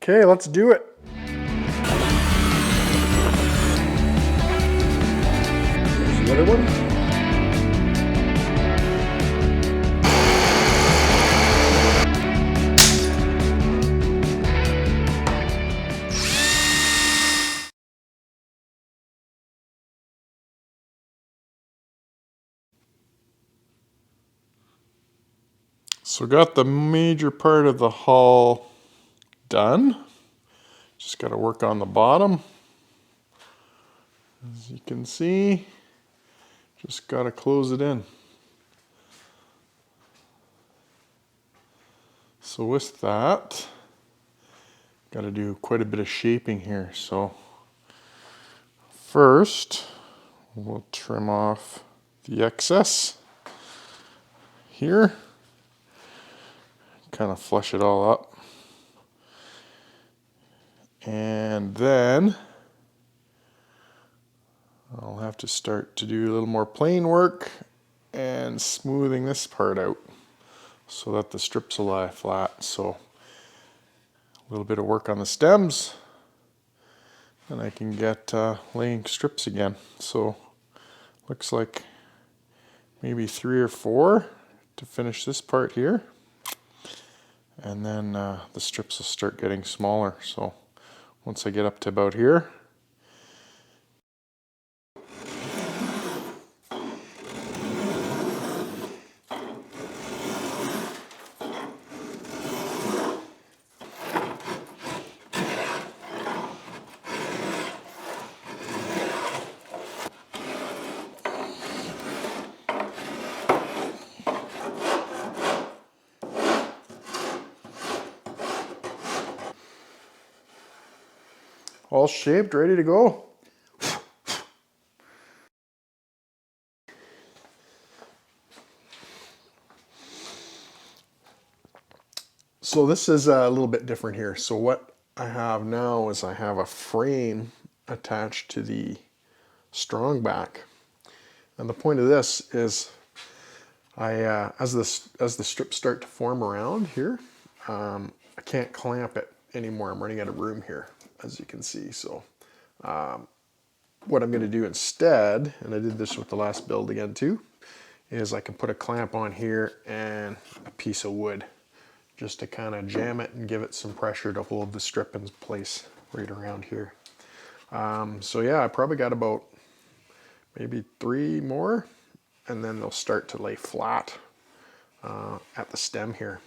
Okay, let's do it. There's the other one. So got the major part of the hull done. Just got to work on the bottom. As you can see, just got to close it in. So with that, got to do quite a bit of shaping here. So first, we'll trim off the excess here. Kind of flush it all up. And then I'll have to start to do a little more plane work and smoothing this part out so that the strips will lie flat. So a little bit of work on the stems and I can get laying strips again. So looks like maybe 3 or 4 to finish this part here. And then the strips will start getting smaller. So once I get up to about here, all shaped, ready to go. So this is a little bit different here. So what I have now is I have a frame attached to the strong back. And the point of this is as the strips start to form around here, I can't clamp it anymore. I'm running out of room here, as you can see. So what I'm going to do instead, and I did this with the last build again too, is I can put a clamp on here and a piece of wood just to kind of jam it and give it some pressure to hold the strip in place right around here. So yeah, I probably got about maybe 3 more, and then they'll start to lay flat at the stem here.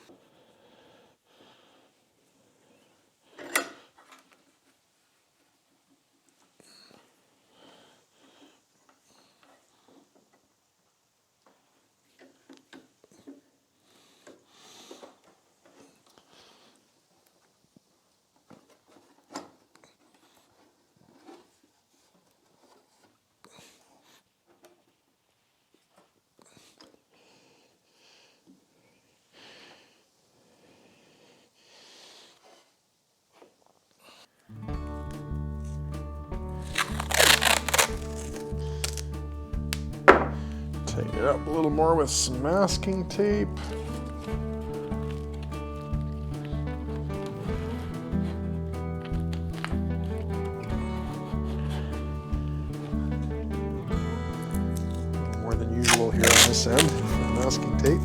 Tighten it up a little more with some masking tape. More than usual here on this end, masking tape.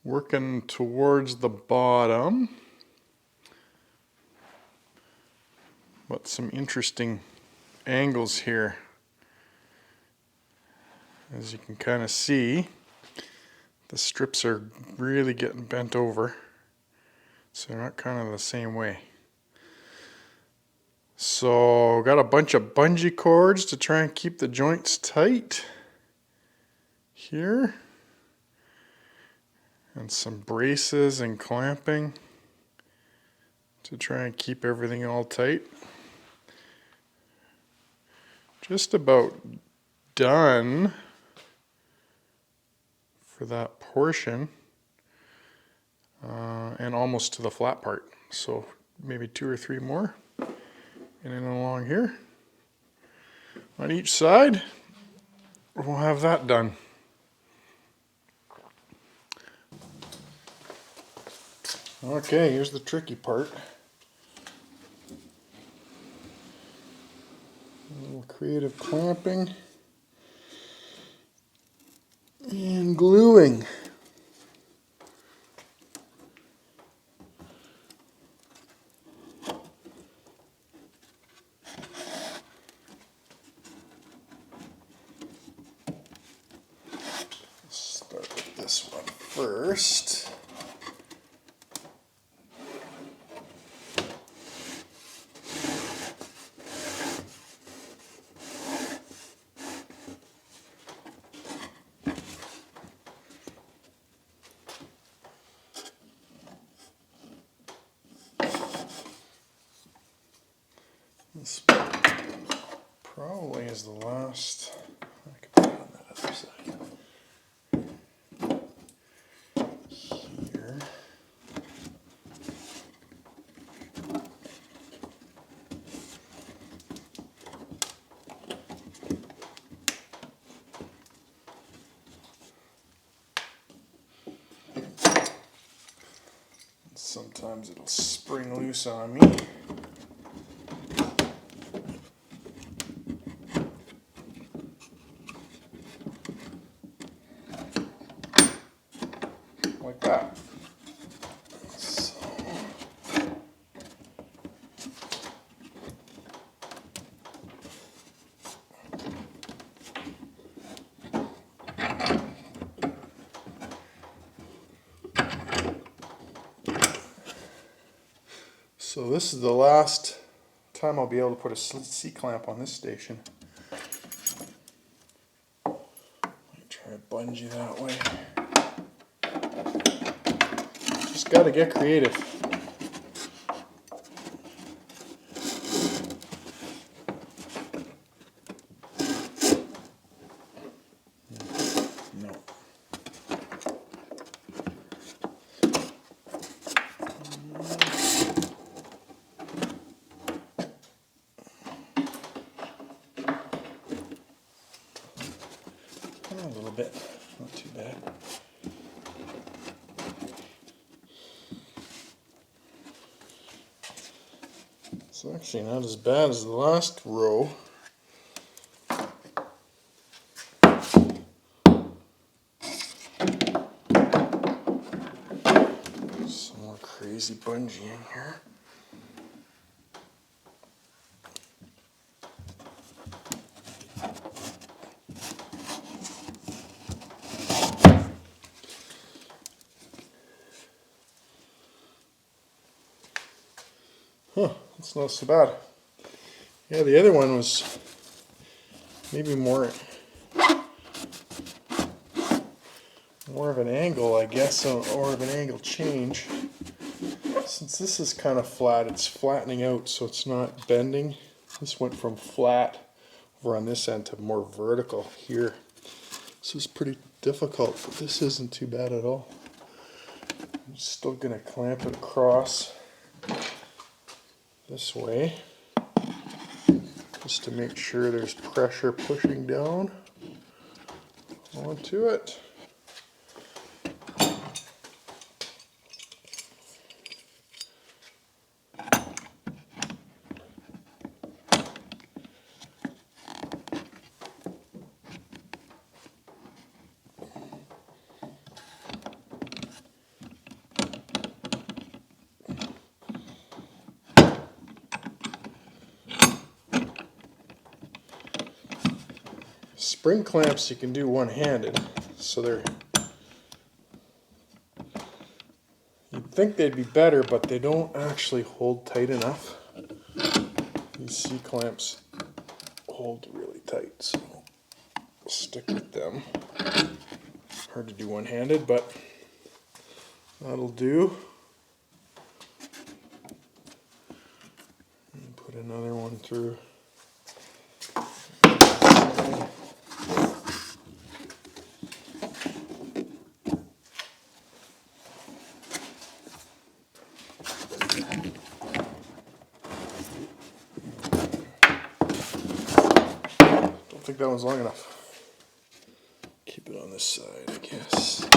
working towards the bottom. But some interesting angles here. As you can kind of see, the strips are really getting bent over, so they're not kind of the same way. So got a bunch of bungee cords to try and keep the joints tight here, and some braces and clamping to try and keep everything all tight. Just about done for that portion, and almost to the flat part. So maybe 2 or 3 more, and then along here on each side, we'll have that done. Okay, here's the tricky part. A little creative clamping and gluing. Start with this one first. This probably is the last. I could put it on that other side. Here. Sometimes it'll spring loose on me. Like that. So this is the last time I'll be able to put a C-clamp on this station. Try a bungee that way. Just got to get creative. No. A little bit, not too bad. It's actually not as bad as the last row. Some more crazy bungeeing here. Huh, that's not so bad. Yeah, the other one was maybe more of an angle, I guess, or of an angle change. Since this is kind of flat, it's flattening out, so it's not bending. This went from flat over on this end to more vertical here. This is pretty difficult, but this isn't too bad at all. I'm still going to clamp it across this way, just to make sure there's pressure pushing down onto it. spring clamps you can do one-handed, so they're, you'd think they'd be better, but they don't actually hold tight enough. These C-clamps hold really tight, so stick with them. Hard to do one-handed, but that'll do. And put another one through. Don't think that one's long enough. Keep it on this side, I guess.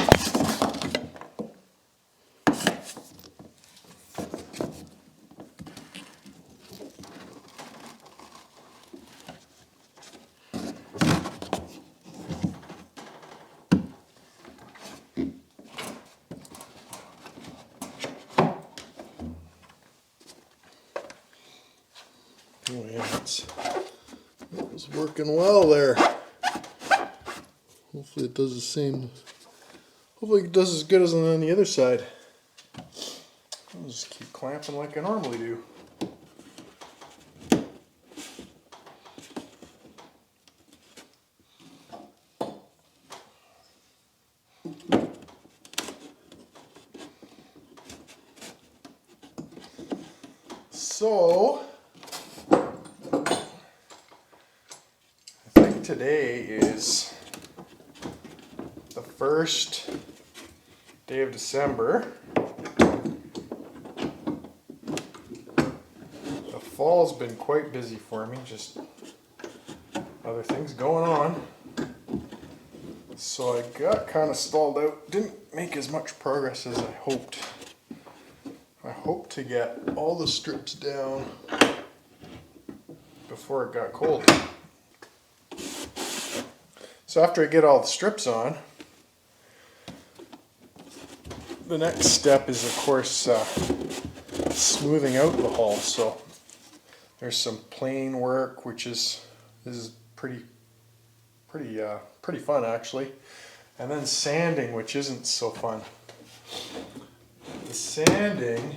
Oh yeah, that was working well there. Hopefully it does the same. Hopefully it does as good as on the other side. I'll just keep clamping like I normally do. So, I think today is the first day of December. The fall's been quite busy for me, just other things going on. So I got kind of stalled out, didn't make as much progress as I hoped. I hope to get all the strips down before it got cold. So after I get all the strips on, the next step is of course smoothing out the hull. So there's some plane work, which is pretty fun actually, and then sanding, which isn't so fun. The sanding,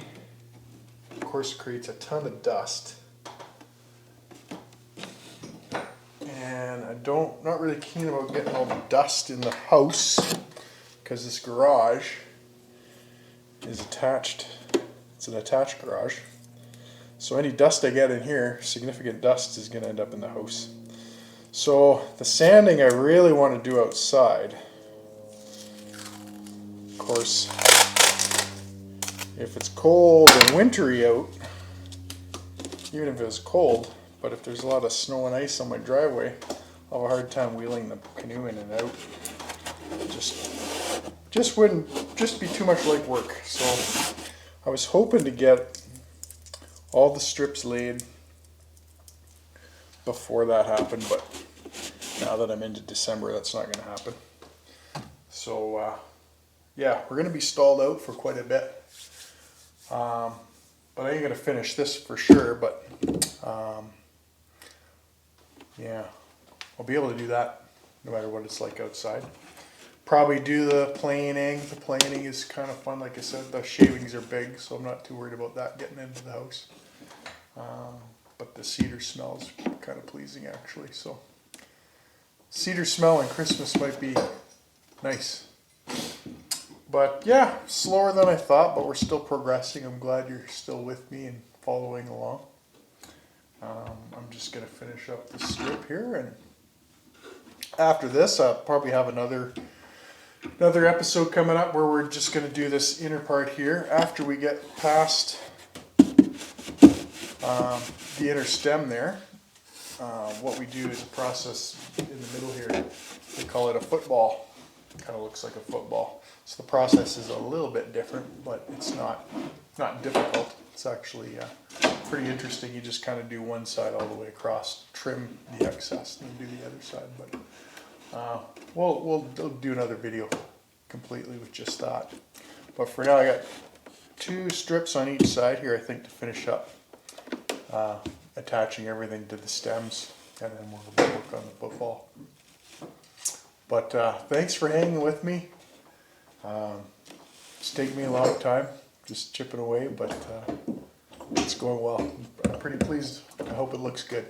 of course, creates a ton of dust, and not really keen about getting all the dust in the house because this garage is attached. It's an attached garage, so any dust I get in here, significant dust, is going to end up in the house. So the sanding I really want to do outside. Of course, if it's cold and wintry out, even if it was cold, but if there's a lot of snow and ice on my driveway, I'll have a hard time wheeling the canoe in and out. Just wouldn't be too much like work. So I was hoping to get all the strips laid before that happened, but now that I'm into December, that's not going to happen. So yeah, we're going to be stalled out for quite a bit. But I ain't going to finish this for sure, but yeah, I'll be able to do that no matter what it's like outside. Probably do the planing. The planing is kind of fun. Like I said, the shavings are big, so I'm not too worried about that getting into the house. But the cedar smells kind of pleasing actually. So cedar smell and Christmas might be nice. But yeah, slower than I thought, but we're still progressing. I'm glad you're still with me and following along. I'm just going to finish up the strip here, and after this I'll probably have another episode coming up where we're just going to do this inner part here. After we get past the inner stem there, what we do is a process in the middle here. They call it a football. Kind of looks like a football. So the process is a little bit different, but it's not difficult. It's actually pretty interesting. You just kind of do one side all the way across, trim the excess, and then do the other side. But we'll do another video completely with just that. But for now, I got 2 strips on each side here, I think, to finish up attaching everything to the stems, and then we'll work on the football. But thanks for hanging with me. It's taken me a long time, just chipping away, but it's going well. I'm pretty pleased. I hope it looks good.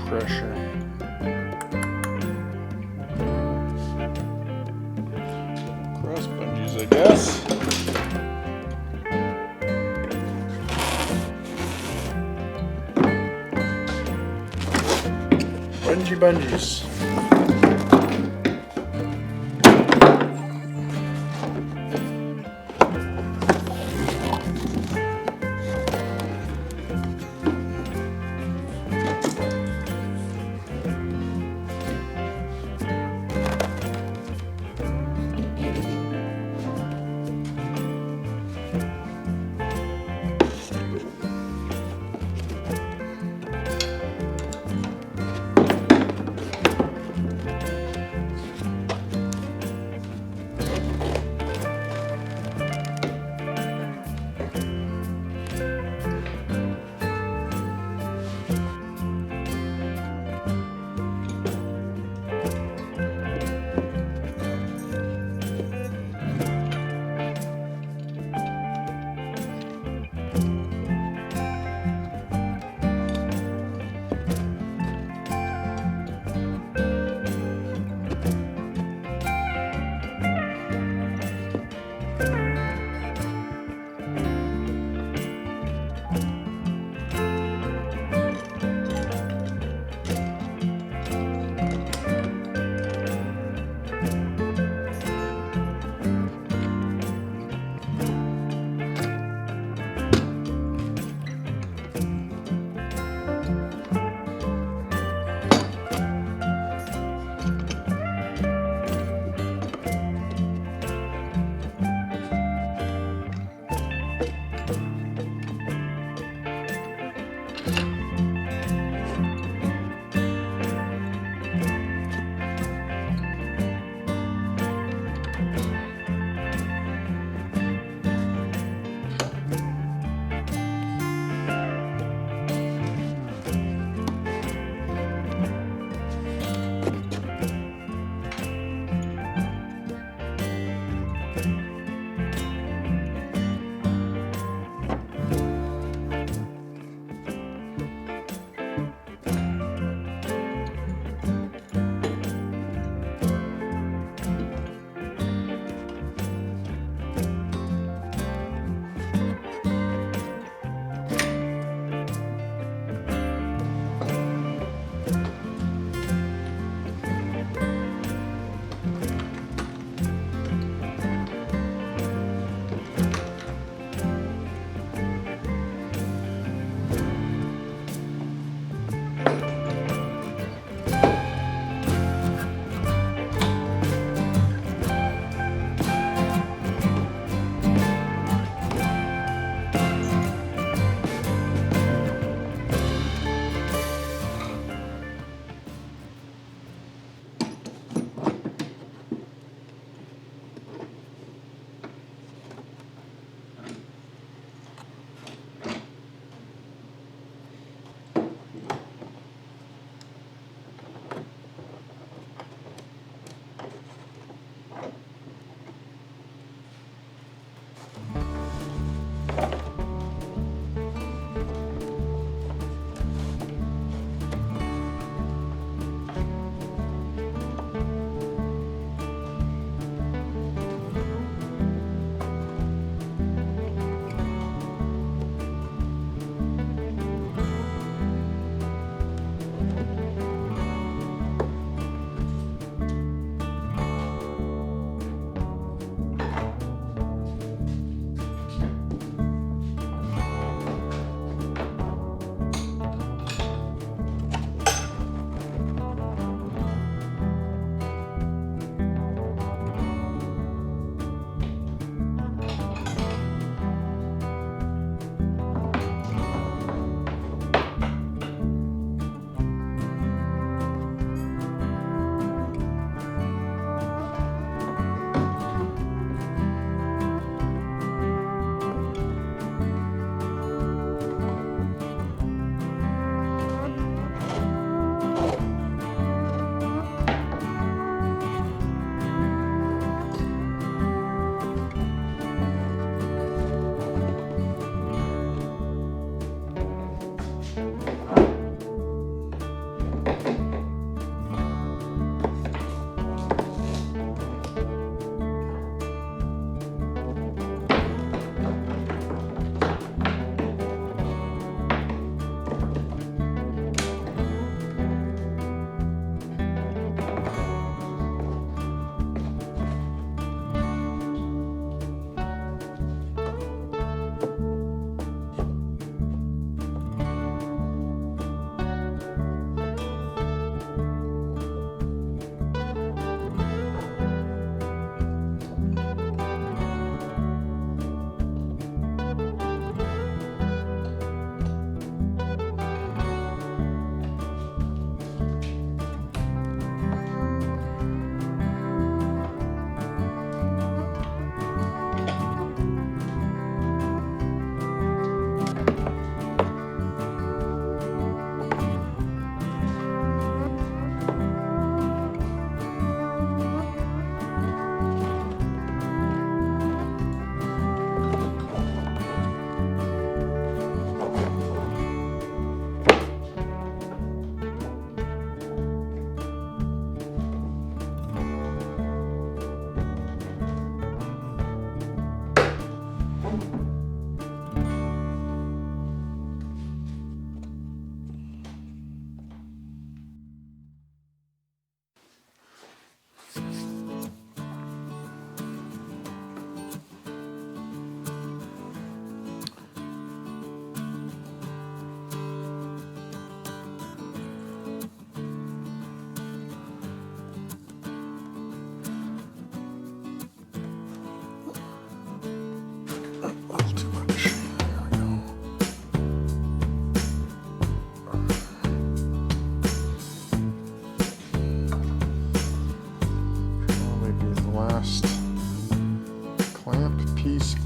Pressure. Cross bungees, I guess. Bungees.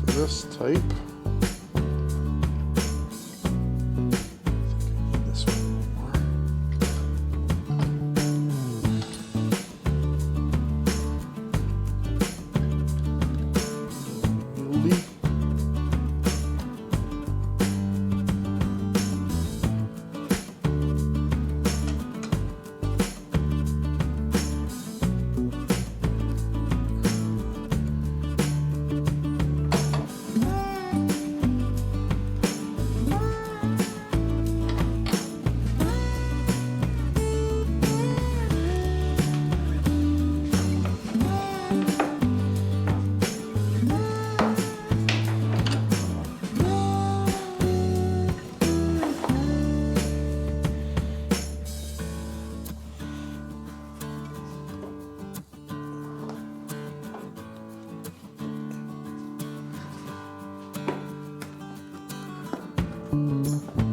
This type. This one more. Wieldy.